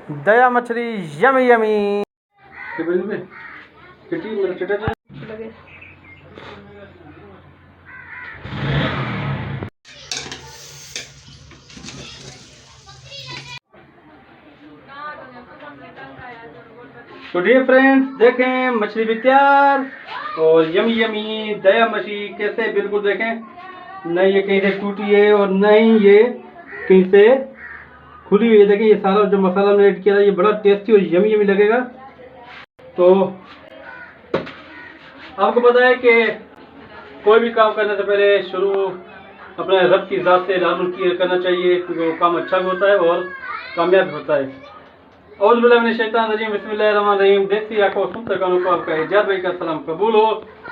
दया मछली yummy yummy. तो dear friends, देखें मछली भी तैयार और यमी यमी दया मछली कैसे बिल्कुल देखें, नहीं ये कहीं से टूटी है और नहीं ये कहीं से खुली हुई है। देखिए ये सारा जो मसाला मैंने ऐड किया था ये बड़ा टेस्टी और यमी यमी लगेगा। तो आपको पता है कि कोई भी काम करने से पहले शुरू अपने रब की ज़ात से लालून की करना चाहिए, क्योंकि वो काम अच्छा भी होता है और कामयाब होता है। और मैंने शैतान रजीम बिस्मिल्लाहिर्रहमानिर्रहीम। देखती आंखों सुनते कानों को आपका एजाज भाई का सलाम कबूल हो।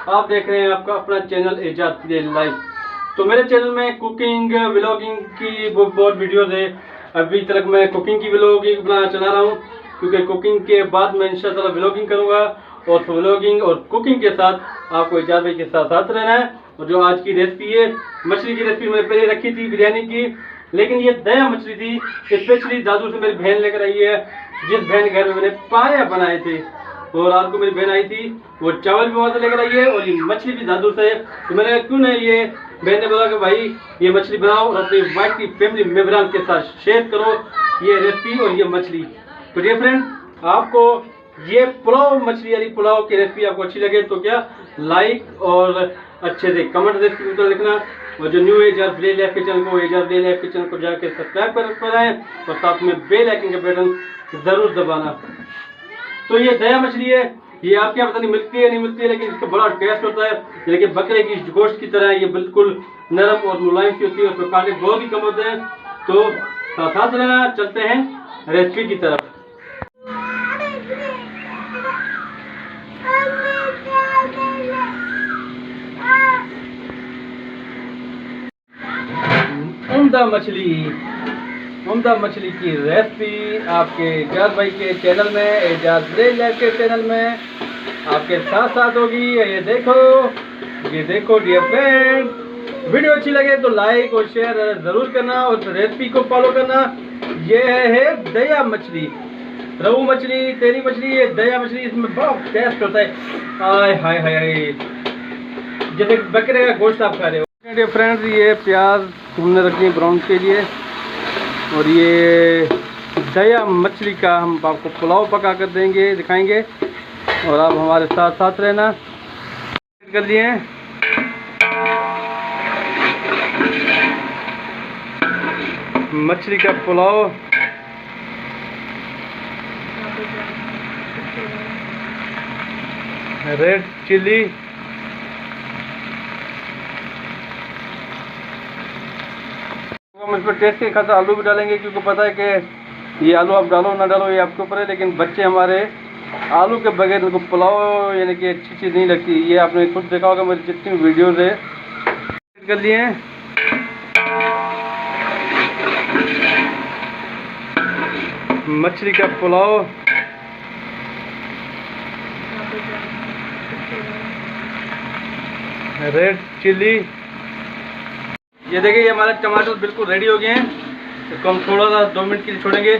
आप देख रहे हैं आपका अपना चैनल एजाज लाइव। तो मेरे चैनल में कुकिंग व्लॉगिंग की बहुत वीडियोस है। अभी तक मैं कुकिंग की व्लॉगिंग बनाना चला रहा हूँ, क्योंकि कुकिंग के बाद मैं इंशाल्लाह व्लॉगिंग करूँगा और व्लॉगिंग और कुकिंग के साथ आपको एजाज भाई के साथ साथ रहना है। और जो आज की रेसिपी है मछली की रेसिपी मैंने पहले रखी थी बिरयानी की, लेकिन ये दया मछली थी स्पेशली दादू से मेरी बहन लेकर आई है, जिस बहन घर में मैंने पाया बनाए थे। और रात को मेरी बहन आई थी, वो चावल भी वहाँ से लेकर आई है और ये मछली भी दादू से। तो मैंने क्यों नहीं, ये बहन ने बोला कि भाई ये मछली बनाओ और अपनी वाइफ की फैमिली मेम्बरान के साथ शेयर करो ये रेसिपी और ये मछली। तो डियर फ्रेंड, आपको ये पुलाव मछली वाली पुलाव की रेसिपी आपको अच्छी लगे तो क्या लाइक और अच्छे से कमेंट रेसिपी तो लिखना। और जो न्यू एजाज डे लाइफ के चैनल को एजाज डे लाइफ के चैनल को जाकर सब्सक्राइब कर आए और साथ में बेल आइकन का बटन जरूर दबाना। तो ये दया मछली है, ये आपके यहाँ पता नहीं मिलती है नहीं मिलती है, लेकिन इसका बड़ा टेस्ट होता है। लेकिन बकरे की गोश्त की तरह ये बिल्कुल नरम और मुलायम सी होती है, उसमें कांटे बहुत ही कम होते हैं। तो साथ रहना, चलते हैं रेसिपी की तरफ। उम्दा मछली की रेसिपी आपके एजाज भाई के चैनल में, एजाज लाइफ के चैनल में आपके साथ साथ होगी। ये देखो डियर फ्रेंड, वीडियो अच्छी लगे तो लाइक और शेयर ज़रूर करना और रेसिपी को फॉलो करना। ये है दया मछली, रहू मछली, तेरी मछली, ये दया मछली, इसमें बहुत टेस्ट होता है। आय हाय हाय हाय, जैसे बकरे का गोश्त आप खा रहे हो। डियर फ्रेंड्स, ये प्याज भूनने रखी है ब्राउन के लिए, और ये दया मछली का हम आपको पुलाव पका कर देंगे, दिखाएंगे। और आप हमारे साथ साथ रहना। कर लिए मछली का पुलाव, रेड चिल्ली, हम इस पर टेस्ट के खातिर आलू भी डालेंगे, क्योंकि पता है कि ये आलू आप डालो ना डालो ये आपके ऊपर है, लेकिन बच्चे हमारे आलू के बगैर उनको पुलाव यानी कि अच्छी चीज़ नहीं लगती। ये आपने खुद देखा होगा मेरी जितनी वीडियोज़ है। कर लिए हैं मछली का पुलाव, रेड चिल्ली। ये देखिए ये हमारे टमाटर बिल्कुल रेडी हो गए हैं। इसको हम थोड़ा सा 2 मिनट के लिए छोड़ेंगे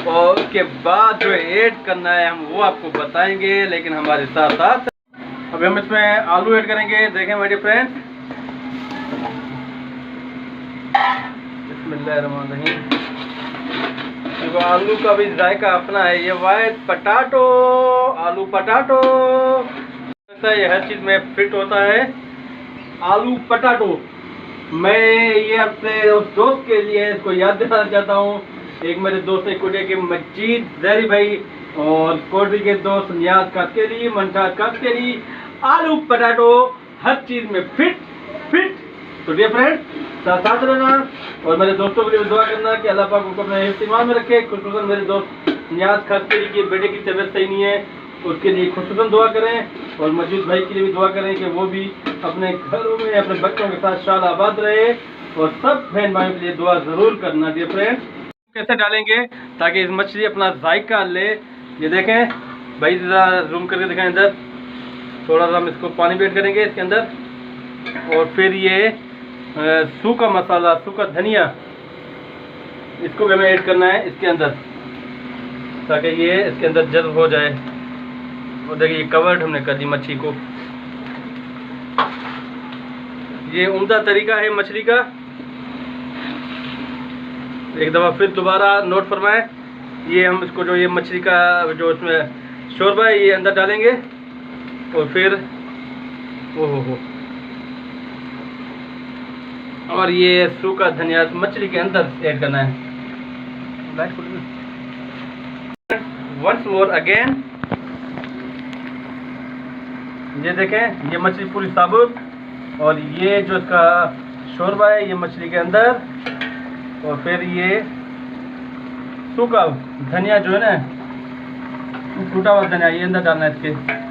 और उसके बाद जो ऐड करना है हम वो आपको बताएंगे, लेकिन हमारे साथ साथ अभी हम इसमें आलू ऐड करेंगे। देखें मेरे फ्रेंड्स, बिस्मिल्लाहिर्रहमानिर्रहीम। देखो आलू का भी जायका अपना है। ये वाइट पटाटो, आलू पटाटो, ये हर चीज़ में फिट होता है। आलू पटाटो मैं ये अपने उस दोस्त के लिए इसको याद दिलाना चाहता हूँ। एक मेरे दोस्त है कोटे के मजीद जहरी भाई और कोटरी के दोस्त नियाज कास्केरी, मंटाज कास्केरी। आलू पटाटो हर चीज़ में फिट। तो डियर फ्रेंड, साथ रहना और मेरे दोस्तों के लिए दुआ करना कि अल्लाह पाक उनको अपने इस्तेमाल में रखे। खुसूसन मेरे दोस्त नियाज कास्केरी के बेटे की तबीयत सही नहीं है, उसके लिए खुसूसन दुआ करें। और मजीद भाई के लिए भी दुआ करें कि वो भी अपने घरों में अपने बच्चों के साथ शाल आबाद रहे। और सब बहन भाइयों के लिए दुआ ज़रूर करना। डियर फ्रेंड, कैसे डालेंगे ताकि इस मछली अपना जायका ले, ये देखें भाई, ज़रा जूम करके दिखाएं। अंदर थोड़ा सा हम इसको पानी भी ऐड करेंगे इसके अंदर, और फिर ये सूखा मसाला, सूखा धनिया, इसको भी हमें ऐड करना है इसके अंदर। ताकि ये इसके अंदर जल्द हो जाए। और देखिए ये कवर्ड हमने कर दी मच्छी को। ये उम्दा तरीका है मछली का। एक दफ़ा फिर दोबारा नोट फरमाएं। ये हम इसको जो ये मछली का जो इसमें शोरबा है ये अंदर डालेंगे और फिर हो और ये सूखा धनिया मछली के अंदर ऐड करना है। वंस मोर अगेन, ये देखें ये मछली पूरी साबुत और ये जो इसका शोरबा है ये मछली के अंदर, और फिर ये सूखा धनिया जो है ना, टूटा हुआ धनिया ये अंदर डालना है इसके।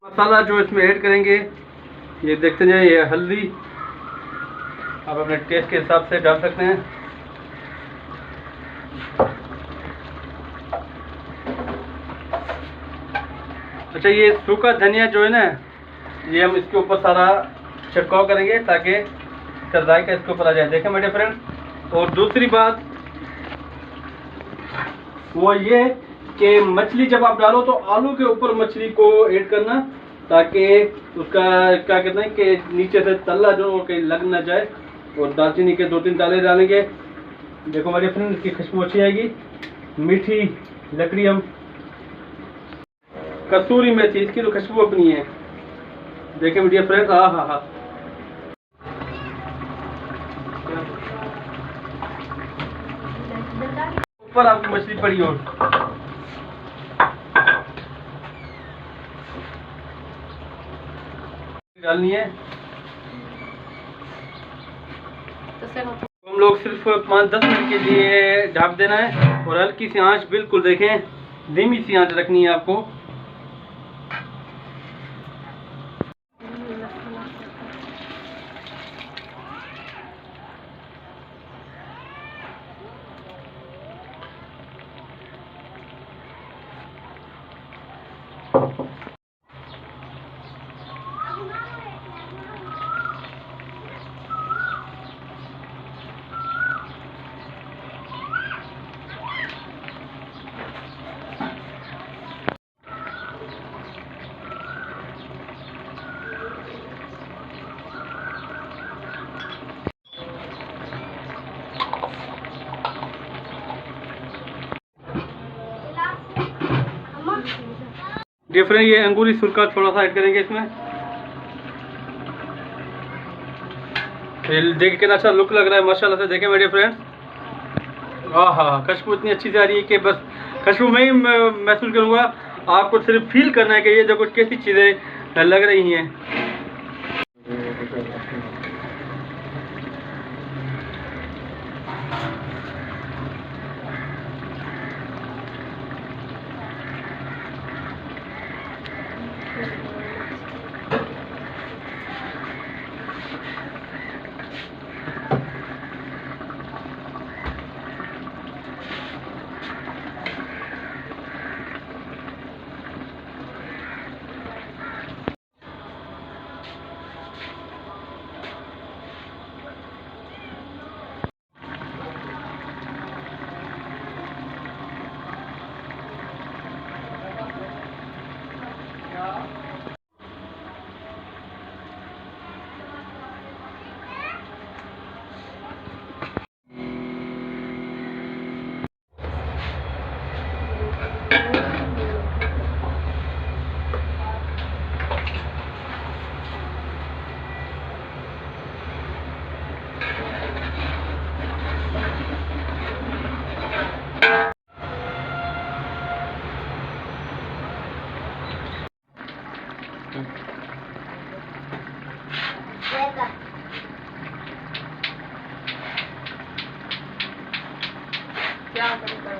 मसाला जो इसमें ऐड करेंगे ये देखते जाए। ये हल्दी आप अपने टेस्ट के हिसाब से डाल सकते हैं। अच्छा ये सूखा धनिया जो है ना, ये हम इसके ऊपर सारा छिड़काव करेंगे ताकि इसका जायका इसके ऊपर आ जाए। देखें मेरे फ्रेंड, और दूसरी बात वो ये कि मछली जब आप डालो तो आलू के ऊपर मछली को ऐड करना ताकि उसका क्या कहते हैं कि नीचे से तल्ला जो कहीं लग ना जाए। और दालचीनी के 2-3 दाने डालेंगे। देखो मेरे फ्रेंड इसकी खुशबू अच्छी आएगी। मीठी लकड़ी, हम कसूरी मेथी, इसकी तो खुशबू अपनी है। देखें मीडिया फ्रेंड, हाँ ऊपर आपकी मछली पड़ी हो डालनी है। हम लोग सिर्फ 5-10 मिनट के लिए ढक देना है और हल्की सी आंच, बिल्कुल देखें धीमी सी आंच रखनी है आपको। डिफरेंट ये अंगूरी सुरका थोड़ा सा ऐड करेंगे इसमें। देख के कितना अच्छा लुक लग रहा है माशाल्लाह से। देखें मेरे फ्रेंड्स, हाँ खुशबू इतनी अच्छी से आ रही है कि बस खुशबू में ही महसूस करूँगा। आपको सिर्फ फील करना है कि ये देखो कैसी चीज़ें लग रही हैं। क्या करेगा?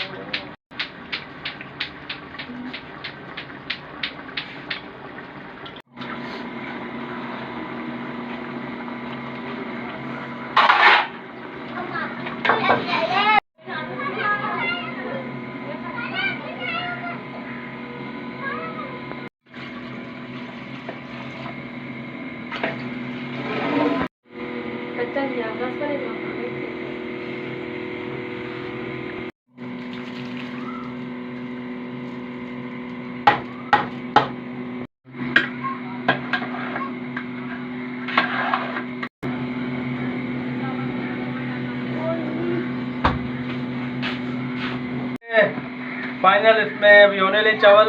फाइनल इसमें अभी होने वाले चावल,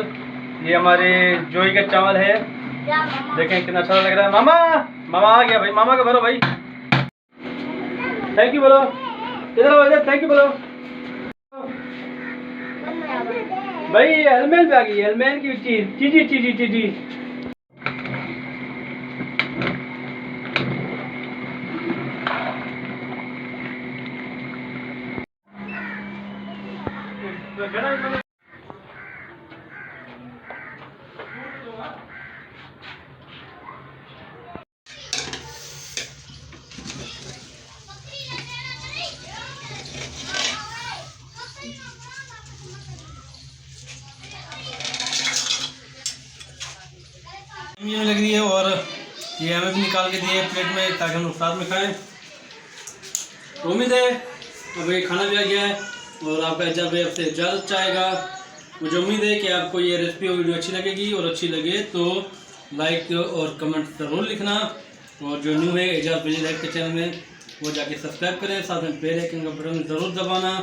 ये हमारे जोई का चावल है। देखें कितना अच्छा लग रहा है। मामा मामा आ गया भाई, मामा का भरो भाई, थैंक यू बोलो, इधर आओ इधर, थैंक यू बोलो भाई। हेलमेट पे आ गई, हेलमेट की चीज चीजी चीजी चीजी। ये लग रही है और ये हमें भी निकाल के दिए प्लेट में ताकि हम लोग साथ में खाएं। उम्मीद है अब ये खाना भी आ गया है और आपका जब आपसे इजाज़त चाहेगा। मुझे उम्मीद है कि आपको ये रेसिपी और वीडियो अच्छी लगेगी, और अच्छी लगे तो लाइक और कमेंट ज़रूर लिखना, और जो न्यू है एजाज विलेज लाइफ के चैनल में वो जाके सब्सक्राइब करें, साथ में बेल आइकन का बटन ज़रूर दबाना।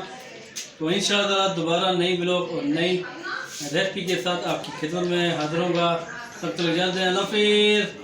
तो इंशाअल्लाह दोबारा नई ब्लॉग और नई रेसिपी के साथ आपकी खिदमत में हाजिर होगा। तब तक इजाज़त दें, अल्लाह हाफ़िज़।